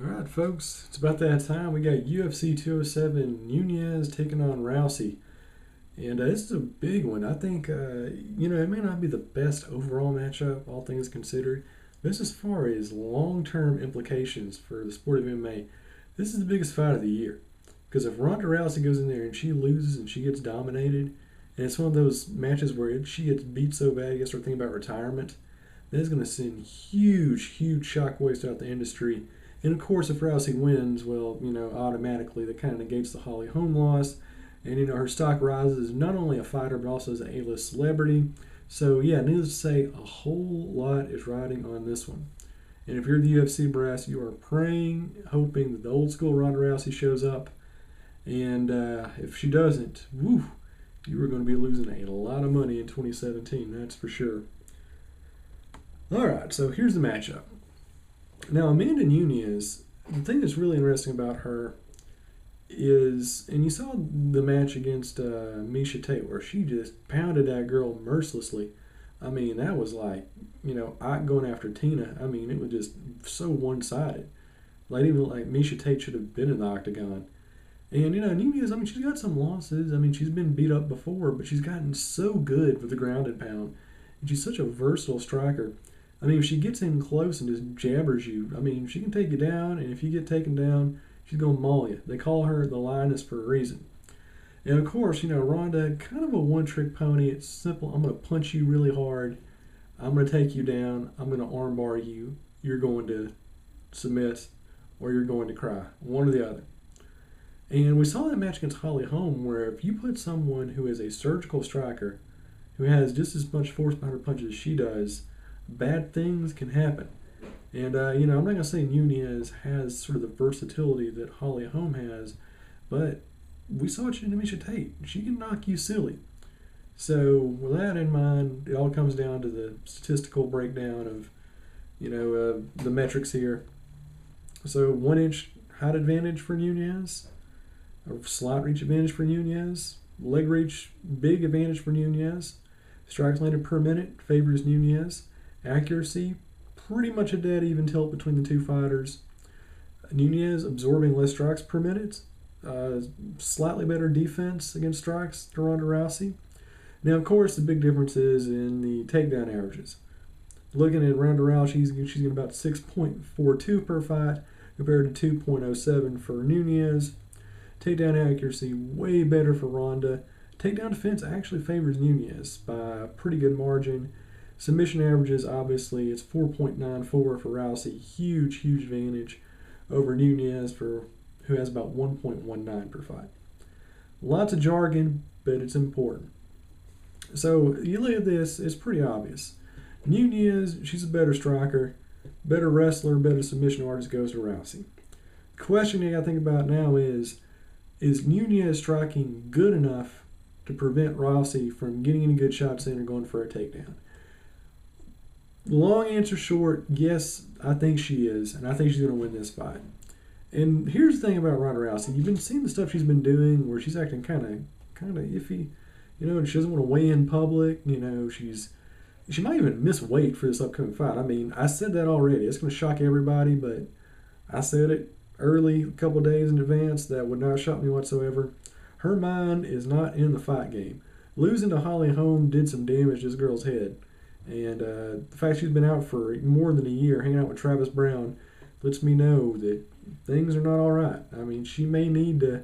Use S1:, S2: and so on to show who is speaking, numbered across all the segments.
S1: All right, folks, it's about that time. We got UFC 207 Nunes taking on Rousey. And this is a big one. I think, it may not be the best overall matchup, all things considered. But as far as long term implications for the sport of MMA, this is the biggest fight of the year. Because if Ronda Rousey goes in there and she loses and she gets dominated, and it's one of those matches where she gets beat so bad you start thinking about retirement, that is going to send huge shockwaves throughout the industry. And of course, if Rousey wins, well, automatically that kind of negates the Holly Holm loss. And, her stock rises not only a fighter, but also as an A-list celebrity. So, yeah, needless to say, a whole lot is riding on this one. And if you're the UFC brass, you are praying, hoping that the old school Ronda Rousey shows up. And if she doesn't, you are going to be losing a lot of money in 2017, that's for sure. All right, so here's the matchup. Now, Amanda Nunes, the thing that's really interesting about her is, and you saw the match against Miesha Tate, where she just pounded that girl mercilessly. I mean, that was like, going after Tina. I mean, it was just so one-sided. Even Miesha Tate should have been in the octagon. And, Nunes, I mean, she's got some losses. I mean, she's been beat up before, but she's gotten so good with the grounded pound. And she's such a versatile striker. I mean, if she gets in close and just jabbers you, I mean, she can take you down, and if you get taken down, she's going to maul you. They call her the Lioness for a reason. And, of course, Ronda, kind of a one-trick pony. It's simple. I'm going to punch you really hard. I'm going to take you down. I'm going to armbar you. You're going to submit, or you're going to cry. One or the other. And we saw that match against Holly Holm, where if you put someone who is a surgical striker, who has just as much force behind her punches as she does, bad things can happen. And, I'm not going to say Nunes has sort of the versatility that Holly Holm has, but we saw it in Miesha Tate. She can knock you silly. So with that in mind, it all comes down to the statistical breakdown of, the metrics here. So 1-inch height advantage for Nunes, a slight reach advantage for Nunes, leg reach big advantage for Nunes, strikes landed per minute favors Nunes, accuracy pretty much a dead even tilt between the two fighters. Nunes absorbing less strikes per minute, slightly better defense against strikes to Ronda Rousey. Now, of course, the big difference is in the takedown averages. Looking at Ronda Rousey, she's getting about 6.42 per fight compared to 2.07 for Nunes. Takedown accuracy way better for Ronda. Takedown defense actually favors Nunes by a pretty good margin. Submission averages, obviously, it's 4.94 for Rousey. Huge advantage over Nunes, who has about 1.19 per fight. Lots of jargon, but it's important. So you look at this, it's pretty obvious. Nunes, she's a better striker, better wrestler, better submission artist, goes to Rousey. The question you got to think about now is Nunes striking good enough to prevent Rousey from getting any good shots in or going for a takedown? Long answer short, yes, I think she is, and I think she's going to win this fight. And here's the thing about Ronda Rousey. You've been seeing the stuff she's been doing where she's acting kind of iffy. And she doesn't want to weigh in public. She might even miss weight for this upcoming fight. I mean, I said that already. It's going to shock everybody, but I said it early, a couple of days in advance. That would not shock me whatsoever. Her mind is not in the fight game. Losing to Holly Holm did some damage to this girl's head. And the fact she's been out for more than a year hanging out with Travis Brown lets me know that things are not all right. I mean, she may need to,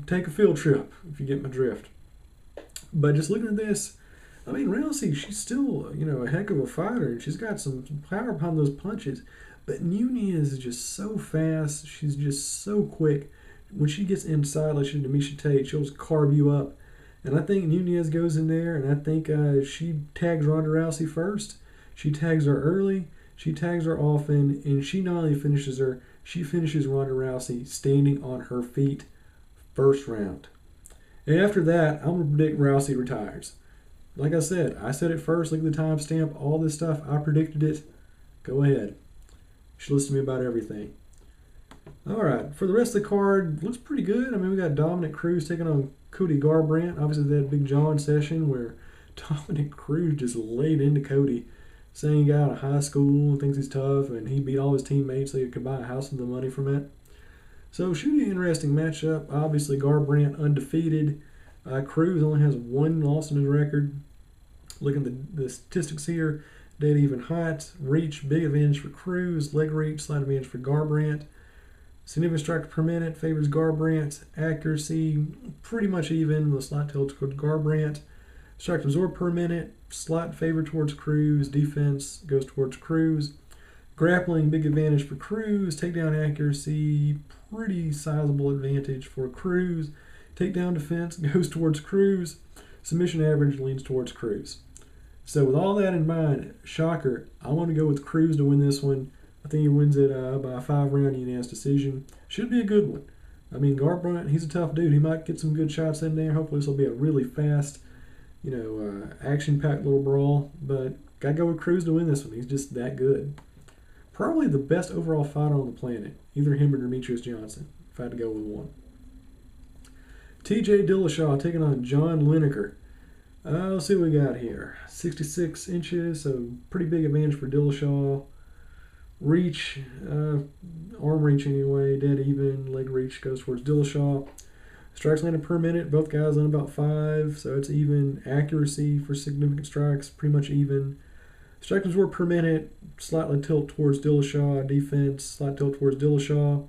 S1: take a field trip, if you get my drift. But just looking at this, I mean, Rousey, she's still, a heck of a fighter, and she's got some power behind those punches. But Nunes is just so fast. She's just so quick. When she gets inside, like she did to Miesha Tate, she'll just carve you up. And I think Nunes goes in there, and I think she tags Ronda Rousey first. She tags her early. She tags her often, and she not only finishes her, she finishes Ronda Rousey standing on her feet first round. And after that, I'm going to predict Rousey retires. Like I said it first. Look at the timestamp, all this stuff. I predicted it. Go ahead. You should listen to me about everything. All right, for the rest of the card, looks pretty good. I mean, we got Dominic Cruz taking on Cody Garbrandt. Obviously, they had a Big John session where Dominic Cruz just laid into Cody. saying he got out of high school, thinks he's tough, and he beat all his teammates so he could buy a house with the money from it. So should be an interesting matchup. Obviously, Garbrandt undefeated. Cruz only has one loss in his record. Looking at the statistics here, dead even height, reach, big advantage for Cruz, leg reach, slight advantage for Garbrandt. Significant strike per minute favors Garbrandt. Accuracy, pretty much even, with a slight tilt towards Garbrandt. Strike absorbed per minute, slight favor towards Cruz. Defense goes towards Cruz. Grappling, big advantage for Cruz. Takedown accuracy, pretty sizable advantage for Cruz. Takedown defense goes towards Cruz. Submission average leans towards Cruz. So with all that in mind, shocker, I want to go with Cruz to win this one. I think he wins it by a 5-round unanimous decision. Should be a good one. I mean, Garbrandt, he's a tough dude. He might get some good shots in there. Hopefully this will be a really fast, action-packed little brawl. But got to go with Cruz to win this one. He's just that good. Probably the best overall fighter on the planet. Either him or Demetrius Johnson, if I had to go with one. TJ Dillashaw taking on John Lineker. Let's see what we got here. 66 inches, so pretty big advantage for Dillashaw. Reach, arm reach anyway, dead even. Leg reach goes towards Dillashaw. Strikes landed per minute, both guys on about 5, so it's even. Accuracy for significant strikes, pretty much even. Strike absorbed per minute, slightly tilt towards Dillashaw. Defense, slight tilt towards Dillashaw.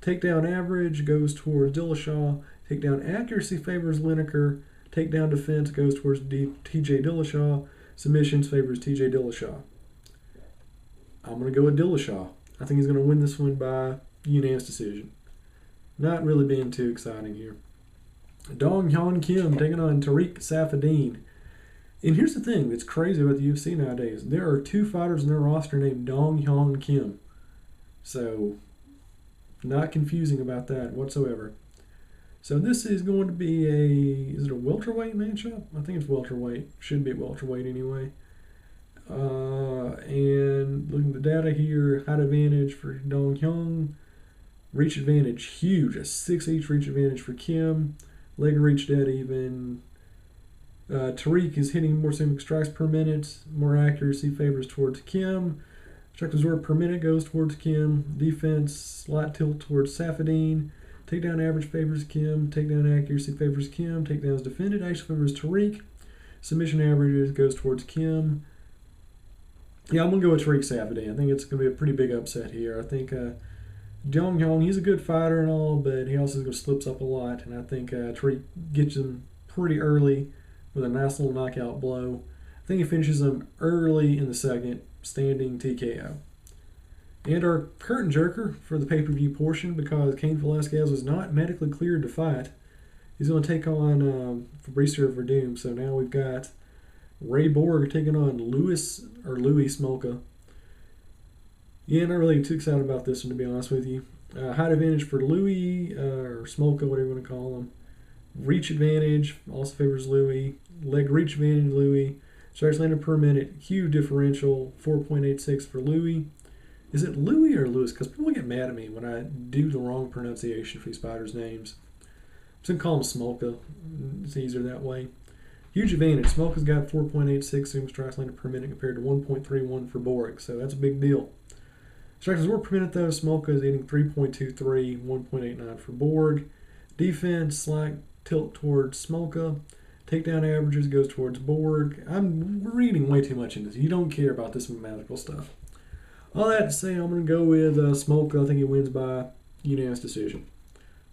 S1: Takedown average goes towards Dillashaw. Takedown accuracy favors Lineker. Takedown defense goes towards TJ Dillashaw. Submissions favors TJ Dillashaw. I'm going to go with Dillashaw. I think he's going to win this one by unanimous decision. Not really being too exciting here. Dong Hyun Kim taking on Tariq Saffiedine. And here's the thing that's crazy about the UFC nowadays. There are 2 fighters in their roster named Dong Hyun Kim. So, not confusing about that whatsoever. So this is going to be is it a welterweight matchup? I think it's welterweight. Should be welterweight anyway. And looking at the data here, height advantage for Dong Hyun. Reach advantage, huge. A 6-each reach advantage for Kim. Leg reach dead even. Tariq is hitting more significant strikes per minute. More accuracy favors towards Kim. Strike absorbed per minute goes towards Kim. Defense, slight tilt towards Saffiedine. Takedown average favors Kim. Takedown accuracy favors Kim. Takedowns defended actually favors Tariq. Submission averages goes towards Kim. Yeah, I'm going to go with Tariq Saffiedine. I think it's going to be a pretty big upset here. I think Dong Hyun, he's a good fighter and all, but he also slips up a lot. And I think Tariq gets him pretty early with a nice little knockout blow. I think he finishes him early in the second, standing TKO. And our curtain jerker for the pay-per-view portion, because Cain Velasquez was not medically cleared to fight, he's going to take on Fabricio Verdum. So now we've got Ray Borg taking on Louis Smolka. Yeah, not really too excited about this one, to be honest with you. Height advantage for Louis, or Smolka, whatever you want to call him. Reach advantage also favors Louis. Leg reach advantage, Louis. Strikes landed per minute, huge differential, 4.86 for Louis. Is it Louis or Lewis? Because people get mad at me when I do the wrong pronunciation for these fighters' names. I'm just going to call him Smolka. It's easier that way. Huge advantage. Smolka's got 4.86 strikes landed per minute compared to 1.31 for Borg, so that's a big deal. Strikes absorbed per minute, though, Smolka is hitting 3.23, 1.89 for Borg. Defense, slight tilt towards Smolka. Takedown averages goes towards Borg. I'm reading way too much into this. You don't care about this mathematical stuff. All that to say, I'm going to go with Smolka. I think he wins by unanimous decision.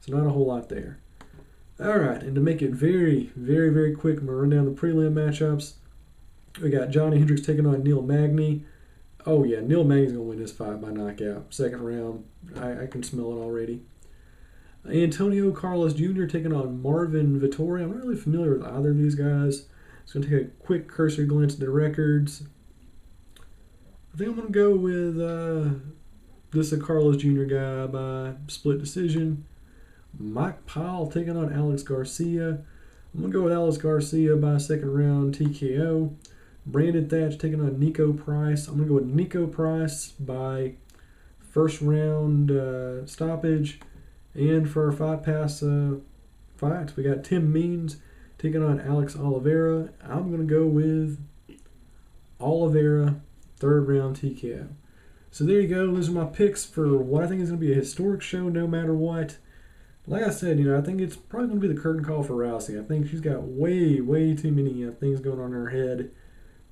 S1: So not a whole lot there. All right, and to make it very, very, very quick, I'm going to run down the prelim matchups. We got Johnny Hendricks taking on Neil Magny. Oh, yeah, Neil Magny's going to win this fight by knockout. Second round, I can smell it already. Antonio Carlos Jr. taking on Marvin Vettori. I'm not really familiar with either of these guys. Just going to take a quick cursory glance at their records. I think I'm going to go with this is a Carlos Jr. guy by split decision. Mike Powell taking on Alex Garcia. I'm going to go with Alex Garcia by second round TKO. Brandon Thatch taking on Nico Price. I'm going to go with Nico Price by first round stoppage. And for our fight pass fights, we got Tim Means taking on Alex Oliveira. I'm going to go with Oliveira third round TKO. So there you go. Those are my picks for what I think is going to be a historic show no matter what. Like I said, I think it's probably going to be the curtain call for Rousey. I think she's got way too many things going on in her head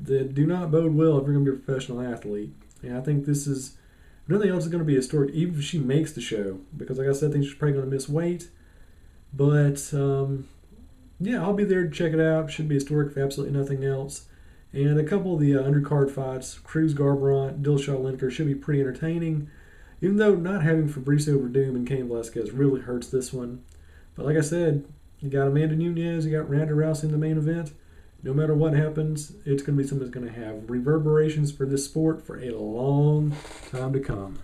S1: that do not bode well if you're going to be a professional athlete. And I think this is, if nothing else, is going to be historic, even if she makes the show. Because like I said, I think she's probably going to miss weight. But, yeah, I'll be there to check it out. Should be historic for absolutely nothing else. And a couple of the undercard fights, Cruz Garbrandt, Dillashaw Lineker, should be pretty entertaining. Even though not having Fabricio Verdum and Cain Velasquez really hurts this one. But like I said, you got Amanda Nunes, you got Ronda Rousey in the main event. No matter what happens, it's going to be something that's going to have reverberations for this sport for a long time to come.